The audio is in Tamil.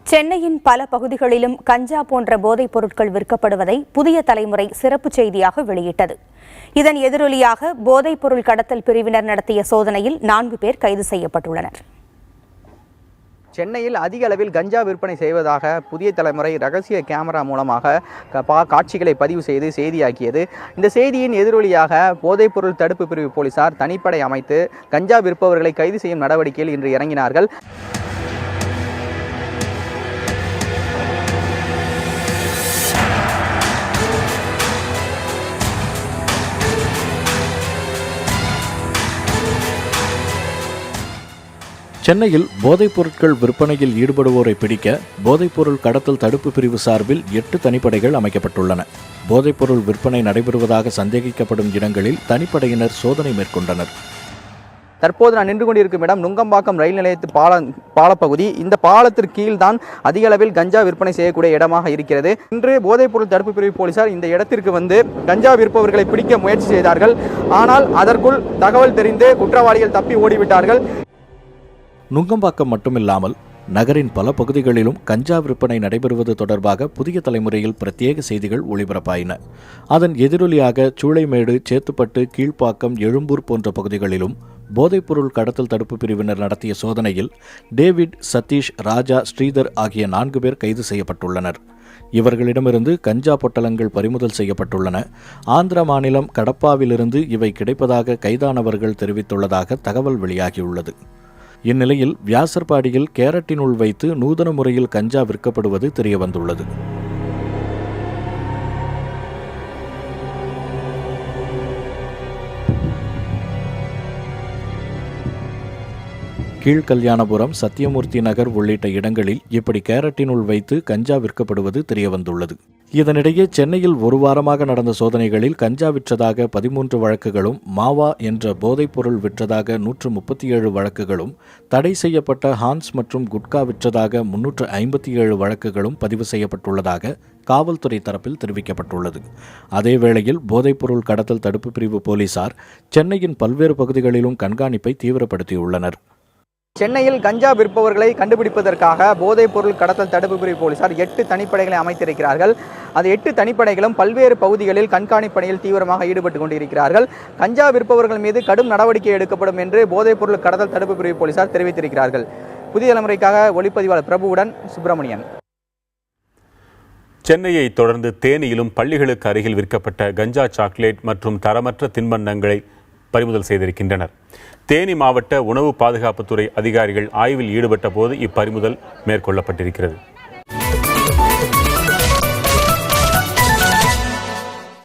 சென்னையின் பல பகுதிகளிலும் கஞ்சா போன்ற போதைப் பொருட்கள் விற்கப்படுவதை புதிய தலைமுறை சிறப்பு செய்தியாக வெளியிட்டது. இதன் எதிரொலியாக போதைப் பொருள் கடத்தல் பிரிவினர் நடத்திய சோதனையில் 4 பேர் கைது செய்யப்பட்டுள்ளனர். சென்னையில் அதிக அளவில் கஞ்சா விற்பனை செய்வதாக புதிய தலைமுறை ரகசிய கேமரா மூலமாக காட்சிகளை பதிவு செய்து செய்தியாக்கியது. இந்த செய்தியின் எதிரொலியாக போதைப்பொருள் தடுப்பு பிரிவு போலீசார் தனிப்படை அமைத்து கஞ்சா விற்பவர்களை கைது செய்யும் நடவடிக்கையில் இன்று இறங்கினார்கள். சென்னையில் போதைப் பொருட்கள் விற்பனையில் ஈடுபடுவோரை பிடிக்க போதைப்பொருள் கடத்தல் தடுப்பு பிரிவு சார்பில் 8 தனிப்படைகள் அமைக்கப்பட்டுள்ளன. போதைப்பொருள் விற்பனை நடைபெறுவதாக சந்தேகிக்கப்படும் இடங்களில் தனிப்படையினர் சோதனை மேற்கொண்டனர். தற்போது நான் நின்று கொண்டிருக்கும் இடம் நுங்கம்பாக்கம் ரயில் நிலையத்து பாலப்பகுதி. இந்த பாலத்திற்கு கீழ்தான் அதிக அளவில் கஞ்சா விற்பனை செய்யக்கூடிய இடமாக இருக்கிறது. இன்று போதைப்பொருள் தடுப்பு பிரிவு போலீசார் இந்த இடத்திற்கு வந்து கஞ்சா விற்பவர்களை பிடிக்க முயற்சி செய்தார்கள். ஆனால் அதற்குள் தகவல் தெரிந்து குற்றவாளிகள் தப்பி ஓடிவிட்டார்கள். நுங்கம்பாக்கம் மட்டுமில்லாமல் நகரின் பல பகுதிகளிலும் கஞ்சா விற்பனை நடைபெறுவது தொடர்பாக புதிய தலைமுறையில் பிரத்யேக செய்திகள் ஒளிபரப்பாயின. அதன் எதிரொலியாக சூளைமேடு, சேத்துப்பட்டு, கீழ்ப்பாக்கம், எழும்பூர் போன்ற பகுதிகளிலும் போதைப்பொருள் கடத்தல் தடுப்பு பிரிவினர் நடத்திய சோதனையில் டேவிட், சதீஷ், ராஜா, ஸ்ரீதர் ஆகிய 4 பேர் கைது செய்யப்பட்டுள்ளனர். இவர்களிடமிருந்து கஞ்சா பொட்டலங்கள் பறிமுதல் செய்யப்பட்டுள்ளன. ஆந்திர மாநிலம் கடப்பாவிலிருந்து இவை கிடைப்பதாக கைதானவர்கள் தெரிவித்துள்ளதாக தகவல் வெளியாகியுள்ளது. இந்நிலையில் வியாசர்பாடியில் கேரட்டினுள் வைத்து நூதன முறையில் கஞ்சா விற்கப்படுவது தெரியவந்துள்ளது. கீழ்கல்யாணபுரம், சத்தியமூர்த்தி நகர் உள்ளிட்ட இடங்களில் இப்படி கேரட்டினுள் வைத்து கஞ்சா விற்கப்படுவது தெரியவந்துள்ளது. இதனிடையே சென்னையில் ஒரு வாரமாக நடந்த சோதனைகளில் கஞ்சா விற்றதாக 13 வழக்குகளும், மாவா என்ற போதைப்பொருள் விற்றதாக 137 வழக்குகளும், தடை செய்யப்பட்ட ஹான்ஸ் மற்றும் குட்கா விற்றதாக 357 வழக்குகளும் பதிவு செய்யப்பட்டுள்ளதாக காவல்துறை தரப்பில் தெரிவிக்கப்பட்டுள்ளது. அதேவேளையில் போதைப்பொருள் கடத்தல் தடுப்பு பிரிவு போலீசார் சென்னையின் பல்வேறு பகுதிகளிலும் கண்காணிப்பை தீவிரப்படுத்தியுள்ளனர். சென்னையில் கஞ்சா விற்பவர்களை கண்டுபிடிப்பதற்காக போதைப் பொருள் கடத்தல் தடுப்பு பிரிவு போலீசார் 8 தனிப்படைகளை அமைத்திருக்கிறார்கள். அந்த 8 தனிப்படைகளும் பல்வேறு பகுதிகளில் கண்காணிப்பு பணியில் தீவிரமாக ஈடுபட்டு கொண்டிருக்கிறார்கள். கஞ்சா விற்பவர்கள் மீது கடும் நடவடிக்கை எடுக்கப்படும் என்று போதைப் பொருள் கடத்தல் தடுப்பு பிரிவு போலீசார் தெரிவித்திருக்கிறார்கள். புதிய தலைமுறைக்காக ஒளிப்பதிவாளர் பிரபுவுடன் சுப்பிரமணியன். சென்னையை தொடர்ந்து தேனியிலும் பள்ளிகளுக்கு அருகில் விற்கப்பட்ட கஞ்சா சாக்லேட் மற்றும் தரமற்ற தின்பண்டங்களை பறிமுதல் செய்திருக்கின்றனர். தேனி மாவட்ட உணவு பாதுகாப்புத்துறை அதிகாரிகள் ஆய்வில் ஈடுபட்ட போது இப்பறிமுதல் மேற்கொள்ளப்பட்டிருக்கிறது.